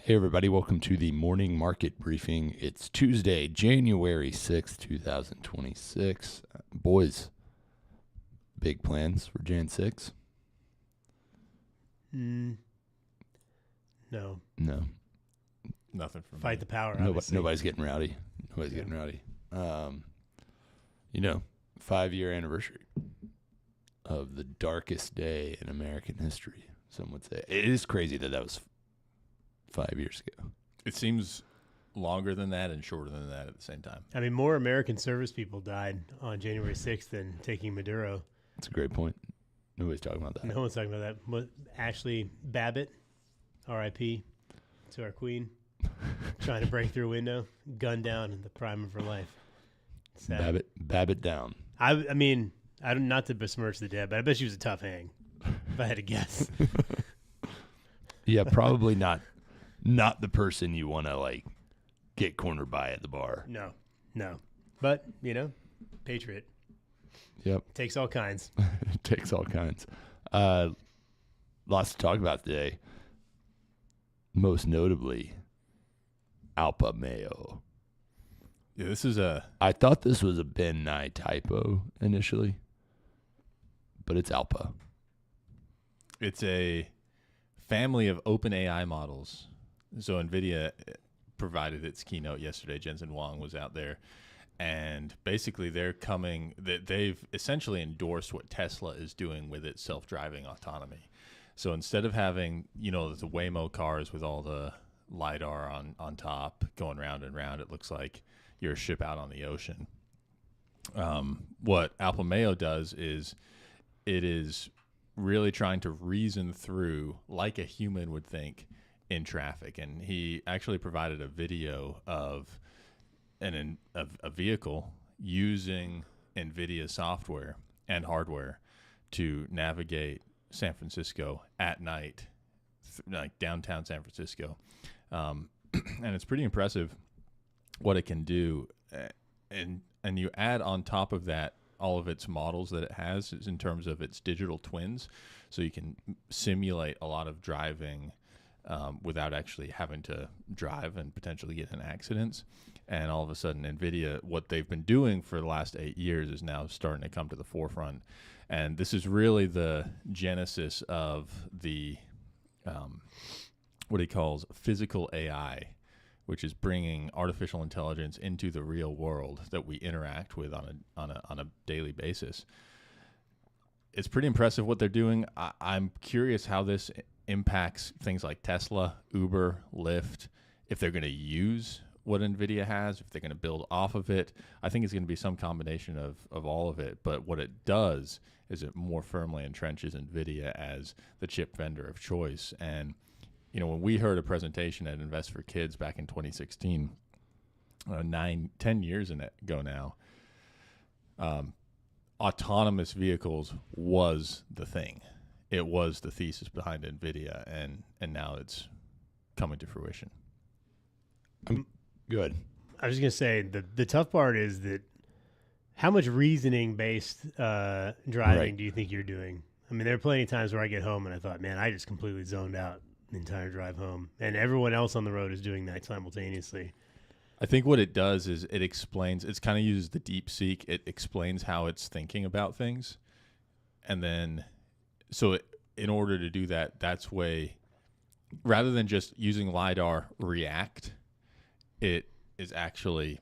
Hey, everybody. Welcome to the morning market briefing. It's Tuesday, January 6th, 2026. Boys, big plans for Jan 6? No. No. Nothing for Fight me. the power, Nobody's getting rowdy. Nobody's getting rowdy. 5-year anniversary of the darkest day in American history, some would say. It is crazy that was 5 years ago. It seems longer than that and shorter than that at the same time. I mean, more American service people died on January 6th than taking Maduro. That's a great point. Nobody's talking about that. No one's talking about that. What, Ashley Babbitt, R.I.P. to our queen, trying to break through a window, gunned down in the prime of her life. Sad. Babbitt down. I mean, I don't, not to besmirch the dead, but I bet she was a tough hang, if I had to guess. Yeah, probably not the person you want to get cornered by at the bar. No. But, patriot. Yep. Takes all kinds. It takes all kinds. Lots to talk about today. Most notably, Alpamayo. Yeah, I thought this was a Ben Nye typo initially, but it's Alpa. It's a family of open AI models. So Nvidia provided its keynote yesterday. Jensen Huang was out there, and basically they've essentially endorsed what Tesla is doing with its self-driving autonomy. So instead of having, the Waymo cars with all the LiDAR on top going round and round, it looks like you're a ship out on the ocean. What Alpamayo does is it is really trying to reason through like a human would think in traffic. And he actually provided a video of a vehicle using Nvidia software and hardware to navigate San Francisco at night, like downtown San Francisco. And it's pretty impressive what it can do. And you add on top of that all of its models that it has in terms of its digital twins. So you can simulate a lot of driving without actually having to drive and potentially get in accidents. And all of a sudden, Nvidia, what they've been doing for the last 8 years is now starting to come to the forefront. And this is really the genesis of the what he calls physical AI, which is bringing artificial intelligence into the real world that we interact with on a daily basis. It's pretty impressive what they're doing. I'm curious how this impacts things like Tesla, Uber, Lyft, if they're going to use what NVIDIA has, if they're going to build off of it. I think it's going to be some combination of all of it. But what it does is it more firmly entrenches NVIDIA as the chip vendor of choice. And when we heard a presentation at Invest for Kids back in 2016, 10 years ago now, autonomous vehicles was the thing. It was the thesis behind NVIDIA, and now it's coming to fruition. Good. I was just going to say, the tough part is that how much reasoning-based driving do you think you're doing? I mean, there are plenty of times where I get home and I thought, man, I just completely zoned out the entire drive home, and everyone else on the road is doing that simultaneously. I think what it does is it explains, it's kind of uses the deep seek. It explains how it's thinking about things. And then, in order to do that, that's way, rather than just using LiDAR react, it is actually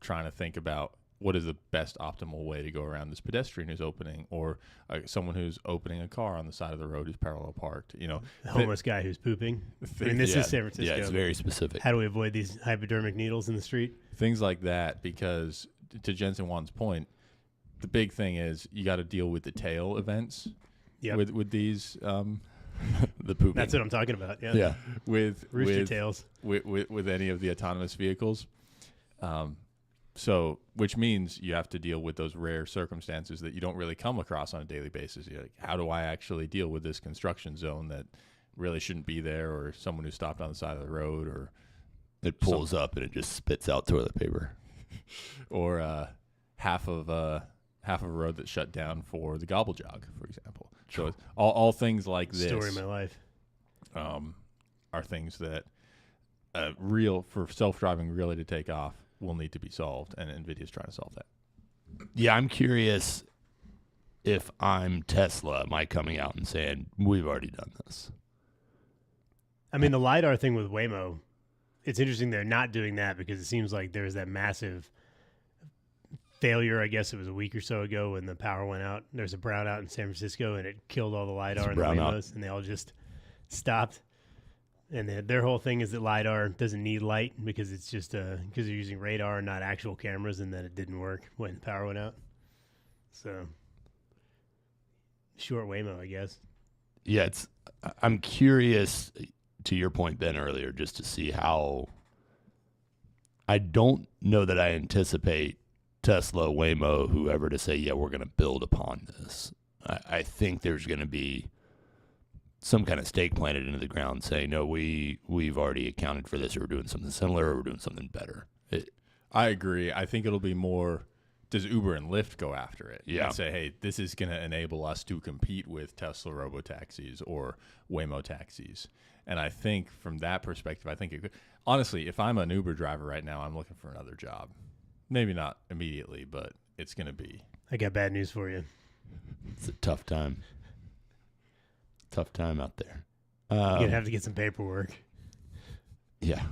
trying to think about what is the best optimal way to go around this pedestrian who's opening, or someone who's opening a car on the side of the road who's parallel parked. The homeless guy who's pooping. I mean, this is San Francisco. Yeah, it's very specific. How do we avoid these hypodermic needles in the street? Things like that, because to Jensen Huang's point, the big thing is you got to deal with the tail events with these the pooping. That's what I'm talking about. Yeah. with rooster tails with any of the autonomous vehicles. So, which means you have to deal with those rare circumstances that you don't really come across on a daily basis. You're like, how do I actually deal with this construction zone that really shouldn't be there, or someone who stopped on the side of the road, or it pulls up and it just spits out toilet paper, or half of a road that's shut down for the gobble jog, for example. So it's all things like this. Story of my life. Are things that for self-driving really to take off will need to be solved, and NVIDIA's trying to solve that. Yeah, I'm curious if I'm Tesla, am I coming out and saying, we've already done this? I mean, the LiDAR thing with Waymo, it's interesting they're not doing that because it seems like there's that massive failure. I guess it was a week or so ago when the power went out. There's a brownout in San Francisco, and it killed all the LiDAR and the Waymos, and they all just stopped. And their whole thing is that LiDAR doesn't need light because it's just because you're using radar and not actual cameras, and then it didn't work when the power went out. So, short Waymo, I guess. Yeah, I'm curious, to your point, Ben, earlier, just to see how. I don't know that I anticipate Tesla, Waymo, whoever to say, yeah, we're going to build upon this. I think there's going to be some kind of stake planted into the ground saying, no, we've already accounted for this, or we're doing something similar, or we're doing something better. I agree. I think it'll be more, does Uber and Lyft go after it? Yeah. And say, hey, this is going to enable us to compete with Tesla robotaxis or Waymo taxis. And I think from that perspective, I think it could. Honestly, if I'm an Uber driver right now, I'm looking for another job. Maybe not immediately, but it's going to be. I got bad news for you. It's a tough time. Tough time out there. You're going to have to get some paperwork. Yeah.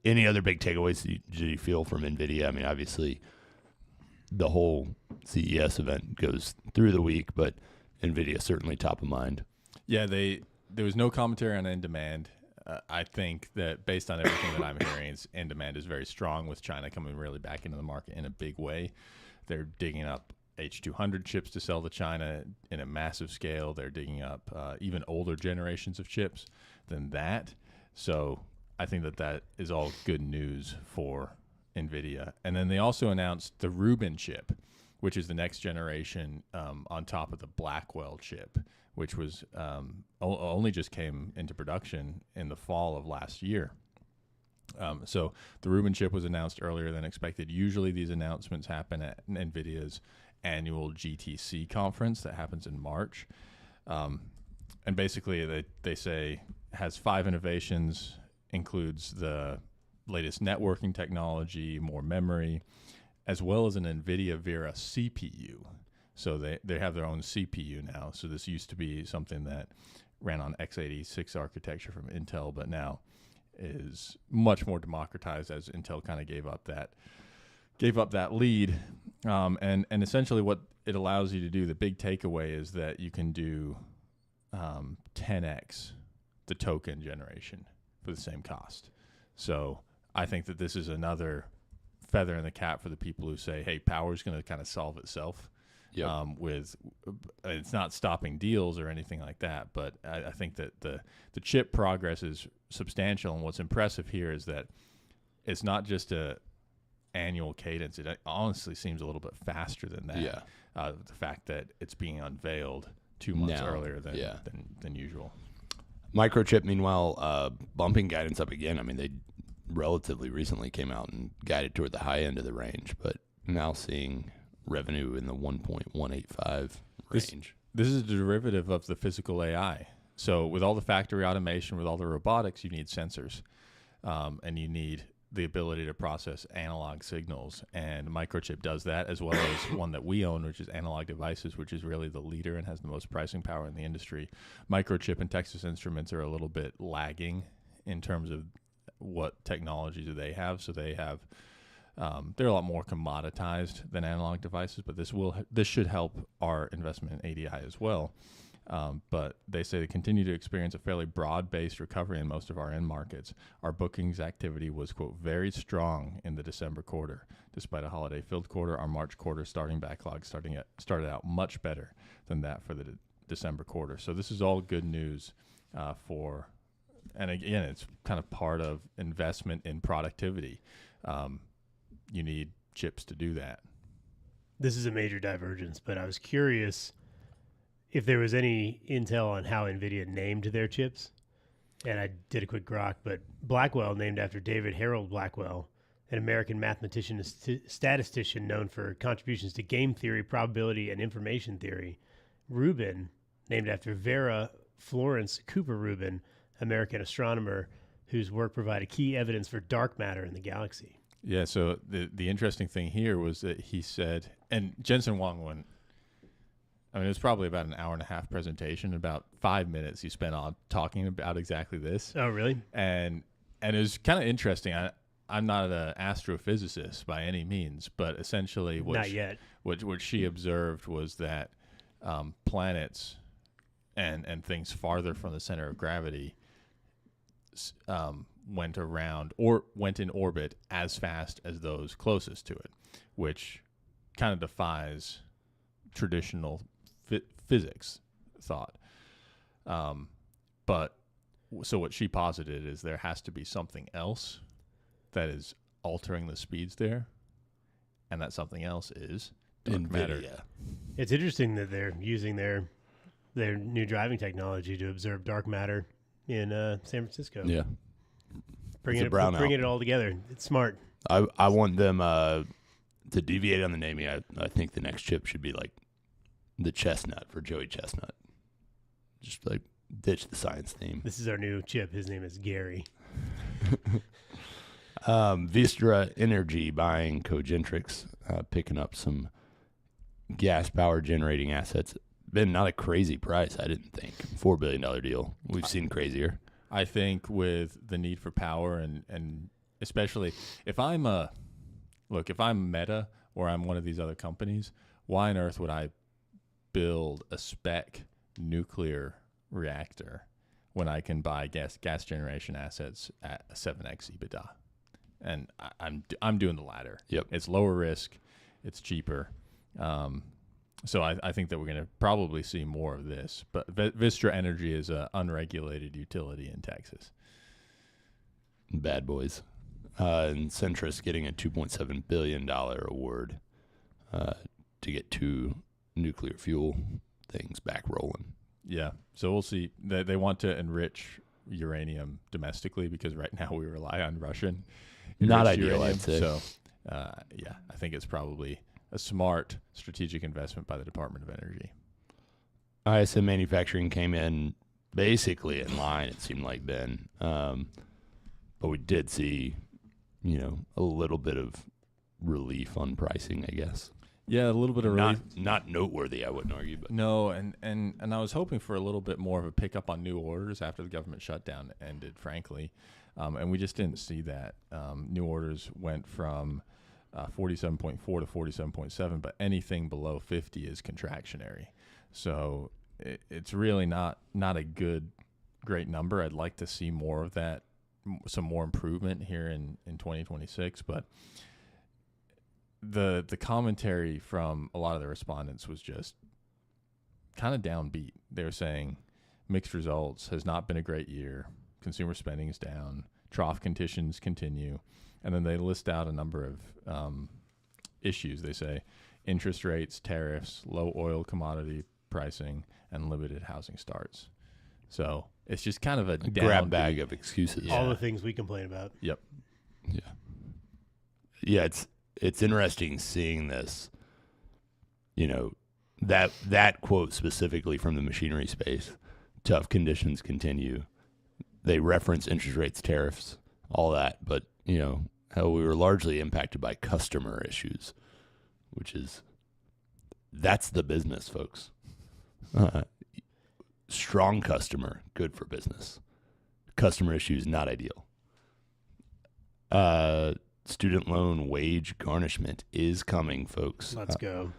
Any other big takeaways did you feel from NVIDIA? I mean, obviously, the whole CES event goes through the week, but NVIDIA certainly top of mind. Yeah, there was no commentary on end demand. I think that based on everything that I'm hearing, end demand is very strong with China coming really back into the market in a big way. They're digging up H200 chips to sell to China in a massive scale. They're digging up even older generations of chips than that. So I think that is all good news for NVIDIA. And then they also announced the Rubin chip, which is the next generation on top of the Blackwell chip, which was only just came into production in the fall of last year. So the Rubin chip was announced earlier than expected. Usually these announcements happen at NVIDIA's annual GTC conference that happens in March. And basically they say has 5 innovations, includes the latest networking technology, more memory, as well as an NVIDIA Vera CPU. So they have their own CPU now. So this used to be something that ran on x86 architecture from Intel, but now is much more democratized as Intel kind of gave up that lead. And essentially what it allows you to do, the big takeaway is that you can do 10x the token generation for the same cost. So I think that this is another feather in the cap for the people who say, hey, power is going to kind of solve itself. Yep. It's not stopping deals or anything like that, but I think that the chip progress is substantial, and what's impressive here is that it's not just a annual cadence. It honestly seems a little bit faster than that. Yeah. The fact that it's being unveiled 2 months earlier than usual. Microchip, meanwhile, bumping guidance up again. I mean, they relatively recently came out and guided toward the high end of the range, but now seeing revenue in the 1.185 range. This is a derivative of the physical AI. So with all the factory automation, with all the robotics, you need sensors, and you need the ability to process analog signals. And Microchip does that, as well as one that we own, which is Analog Devices, which is really the leader and has the most pricing power in the industry. Microchip and Texas Instruments are a little bit lagging in terms of what technologies do they have. So they have they're a lot more commoditized than Analog Devices, but this should help our investment in ADI as well. But they say they continue to experience a fairly broad-based recovery in most of our end markets. Our bookings activity was, quote, very strong in the December quarter. Despite a holiday-filled quarter, our March quarter starting backlog started out much better than that for the December quarter. So this is all good news and again, it's kind of part of investment in productivity. You need chips to do that. This is a major divergence, but I was curious if there was any intel on how NVIDIA named their chips. And I did a quick grok, but Blackwell, named after David Harold Blackwell, an American mathematician and statistician known for contributions to game theory, probability, and information theory. Rubin, named after Vera Florence Cooper Rubin, American astronomer whose work provided key evidence for dark matter in the galaxy. Yeah, so the interesting thing here was that he said, and Jensen Huang went, I mean, it was probably about an hour and a half presentation. About 5 minutes he spent on talking about exactly this. Oh, really? And it was kind of interesting. I'm not an astrophysicist by any means, but essentially Not yet. What she observed was that planets and things farther from the center of gravity went around or went in orbit as fast as those closest to it, which kind of defies traditional physics thought. But so what she posited is there has to be something else that is altering the speeds there, and that something else is dark matter. Nvidia. It's interesting that they're using their new driving technology to observe dark matter in San Francisco. Yeah. Bringing it all together. It's smart. I want them to deviate on the naming. I think the next chip should be like the Chestnut for Joey Chestnut. Just like ditch the science theme. This is our new chip. His name is Gary. Vistra Energy buying Cogentrix, picking up some gas power generating assets. Been not a crazy price, I didn't think. $4 billion deal. We've seen crazier. I think with the need for power and especially if I'm Meta or I'm one of these other companies, why on earth would I build a spec nuclear reactor when I can buy gas generation assets at a 7x EBITDA? And I'm doing the latter. Yep. It's lower risk, it's cheaper. So I think that we're going to probably see more of this. But Vistra Energy is an unregulated utility in Texas. Bad boys. And Centrus getting a $2.7 billion award to get 2 nuclear fuel things back rolling. Yeah. So we'll see. They want to enrich uranium domestically because right now we rely on Russian. Not enriched ideal, uranium. I'd say. So, yeah, I think it's probably a smart strategic investment by the Department of Energy. ISM manufacturing came in basically in line, it seemed like, Ben. But we did see, a little bit of relief on pricing, I guess. Yeah, a little bit of relief. Not noteworthy, I wouldn't argue. But No, and I was hoping for a little bit more of a pickup on new orders after the government shutdown ended, frankly. And we just didn't see that. New orders went from 47.4 to 47.7, but anything below 50 is contractionary. So it's really not a great number. I'd like to see more of that, some more improvement here in 2026. But the commentary from a lot of the respondents was just kind of downbeat. They were saying mixed results, has not been a great year. Consumer spending is down. Trough conditions continue. And then they list out a number of issues. They say interest rates, tariffs, low oil commodity pricing, and limited housing starts. So it's just kind of a grab bag of excuses. All the things we complain about. Yep. Yeah, it's interesting seeing this, that quote specifically from the machinery space. Tough conditions continue. They reference interest rates, tariffs, all that, but how we were largely impacted by customer issues, that's the business, folks. Strong customer, good for business. Customer issues, not ideal. Student loan wage garnishment is coming, folks. Let's go.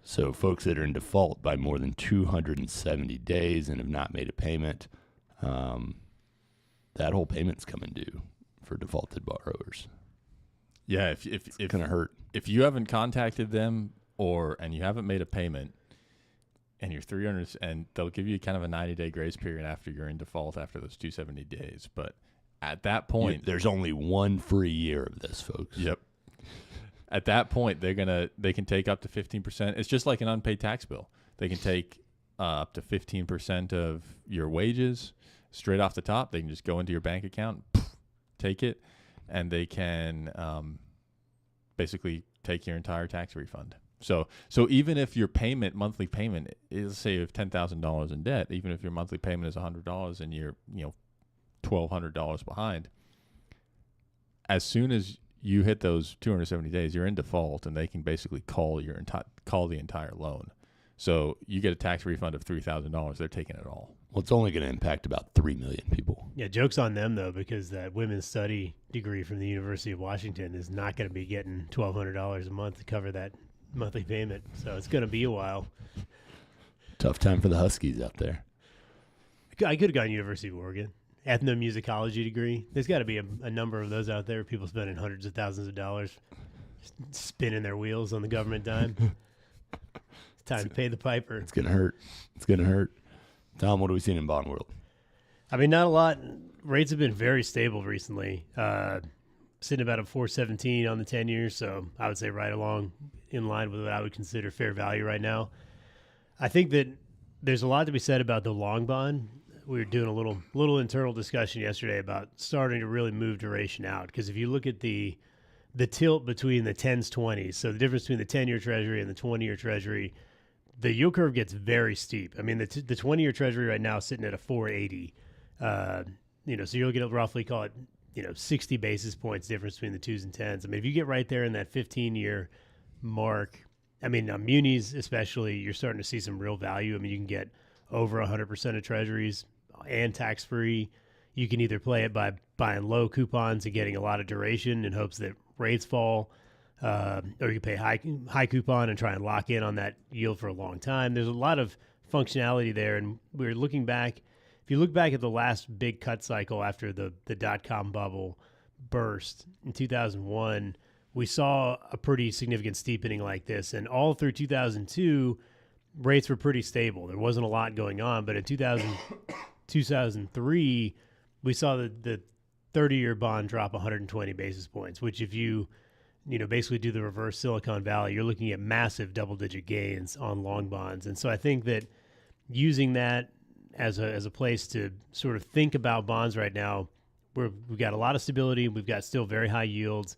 So folks that are in default by more than 270 days and have not made a payment, that whole payment's coming due for defaulted borrowers. Yeah, if it's gonna hurt. If you haven't contacted them and you haven't made a payment, and you're 300, and they'll give you kind of a 90-day grace period after you're in default after those 270 days. But at that point, there's only one free year of this, folks. Yep. At that point, they can take up to 15%. It's just like an unpaid tax bill. They can take up to 15% of your wages straight off the top. They can just go into your bank account, take it, and they can basically take your entire tax refund. So even if your monthly payment is, say you have $10,000 in debt, even if your monthly payment is $100 and you're $1,200 behind, as soon as you hit those 270 days, you're in default, and they can basically call the entire loan. So you get a tax refund of $3,000. They're taking it all. Well, it's only going to impact about 3 million people. Yeah, joke's on them, though, because that women's study degree from the University of Washington is not going to be getting $1,200 a month to cover that monthly payment. So it's going to be a while. Tough time for the Huskies out there. I could have gone University of Oregon. Ethnomusicology degree. There's got to be a number of those out there. People spending hundreds of thousands of dollars spinning their wheels on the government dime. It's time to pay the piper. It's going to hurt. It's going to hurt. Tom, what have we seen in bond world? I mean, not a lot. Rates have been very stable recently. Sitting about a 4.17 on the 10 years, so I would say right along in line with what I would consider fair value right now. I think that there's a lot to be said about the long bond. We were doing a little internal discussion yesterday about starting to really move duration out, because if you look at the tilt between the 10s, 20s, so the difference between the 10-year Treasury and the 20-year Treasury, the yield curve gets very steep. I mean, the 20-year Treasury right now is sitting at a 4.80. So you're looking at roughly, call it, 60 basis points difference between the 2s and 10s. I mean, if you get right there in that 15-year mark, I mean, on munis especially, you're starting to see some real value. I mean, you can get over 100% of Treasuries and tax-free. You can either play it by buying low coupons and getting a lot of duration in hopes that rates fall, or you pay high coupon and try and lock in on that yield for a long time. There's a lot of functionality there, and we're looking back. If you look back at the last big cut cycle after the dot-com bubble burst in 2001, we saw a pretty significant steepening like this, and all through 2002, rates were pretty stable. There wasn't a lot going on, but in 2003, we saw the 30-year bond drop 120 basis points, which if you basically do the reverse Silicon Valley, you're looking at massive double-digit gains on long bonds. And so I think that using that as a place to sort of think about bonds right now, we've got a lot of stability. We've got still very high yields.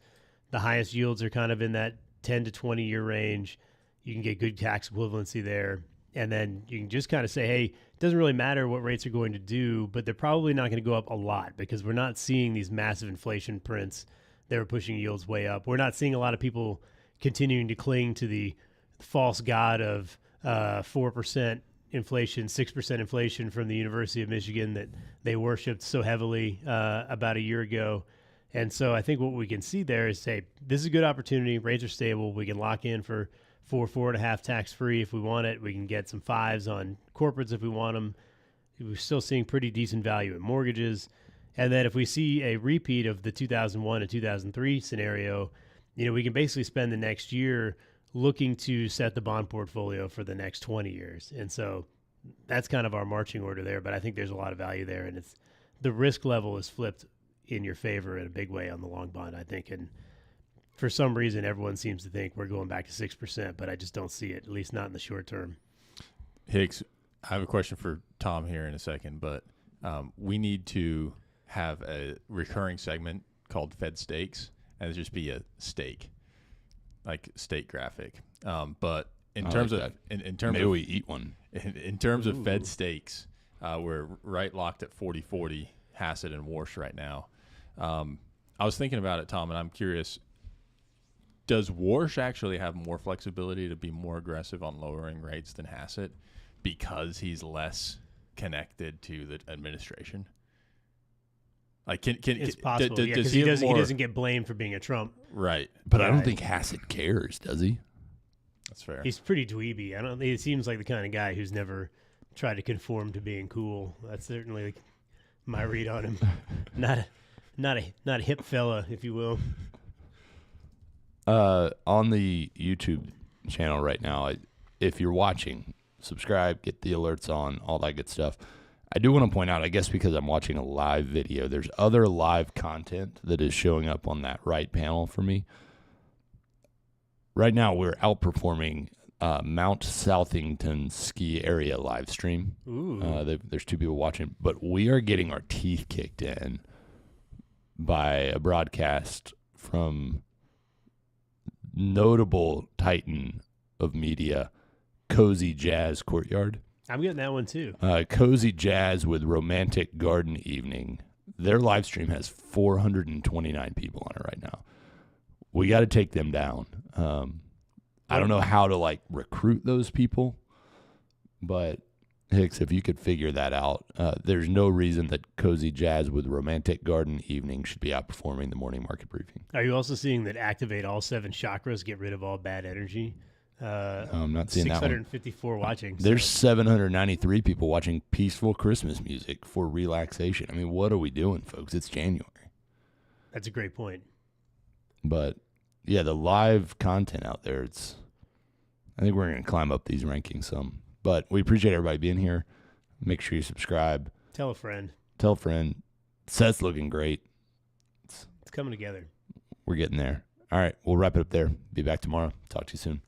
The highest yields are kind of in that 10 to 20-year range. You can get good tax equivalency there. And then you can just kind of say, hey, it doesn't really matter what rates are going to do, but they're probably not going to go up a lot because we're not seeing these massive inflation prints that are pushing yields way up. We're not seeing a lot of people continuing to cling to the false god of 4% inflation, 6% inflation from the University of Michigan that they worshipped so heavily about a year ago. And so I think what we can see there is say, this is a good opportunity. Rates are stable. We can lock in for 4.5 tax-free if we want it. We can get some 5s on corporates if we want them. We're still seeing pretty decent value in mortgages. And then if we see a repeat of the 2001 and 2003 scenario, we can basically spend the next year looking to set the bond portfolio for the next 20 years. And so that's kind of our marching order there, but I think there's a lot of value there, and the risk level is flipped in your favor in a big way on the long bond, I think. And for some reason, everyone seems to think we're going back to 6%, but I just don't see it, at least not in the short term. Higgs, I have a question for Tom here in a second, but we need to have a recurring segment called Fed Stakes, and it'll just be a stake, like stake graphic. But in terms of maybe we eat one. In terms of Fed Stakes, we're right locked at 40-40 Hassett and Warsh right now. I was thinking about it, Tom, and I'm curious. Does Warsh actually have more flexibility to be more aggressive on lowering rates than Hassett because he's less connected to the administration? Like, it's possible because he doesn't get blamed for being a Trump, right? But I don't think Hassett cares, does he? That's fair. He's pretty dweeby. He seems like the kind of guy who's never tried to conform to being cool. That's certainly my read on him. Not a hip fella, if you will. On the YouTube channel right now, if you're watching, subscribe, get the alerts on, all that good stuff. I do want to point out, I guess because I'm watching a live video, there's other live content that is showing up on that right panel for me. Right now, we're outperforming Mount Southington ski area live stream. There's 2 people watching, but we are getting our teeth kicked in by a broadcast from notable Titan of media, Cozy Jazz Courtyard. I'm getting that one too. Cozy Jazz with Romantic Garden Evening. Their live stream has 429 people on it right now. We got to take them down. I don't know how to like recruit those people, but Hicks, if you could figure that out, there's no reason that Cozy Jazz with Romantic Garden Evening should be outperforming the morning market briefing. Are you also seeing that activate all 7 chakras, get rid of all bad energy? I'm not seeing that one. 654 watching. There's 793 people watching peaceful Christmas music for relaxation. I mean, what are we doing, folks? It's January. That's a great point. But yeah, the live content out there, I think we're going to climb up these rankings some. But we appreciate everybody being here. Make sure you subscribe. Tell a friend. Tell a friend. Seth's looking great. It's coming together. We're getting there. All right, we'll wrap it up there. Be back tomorrow. Talk to you soon.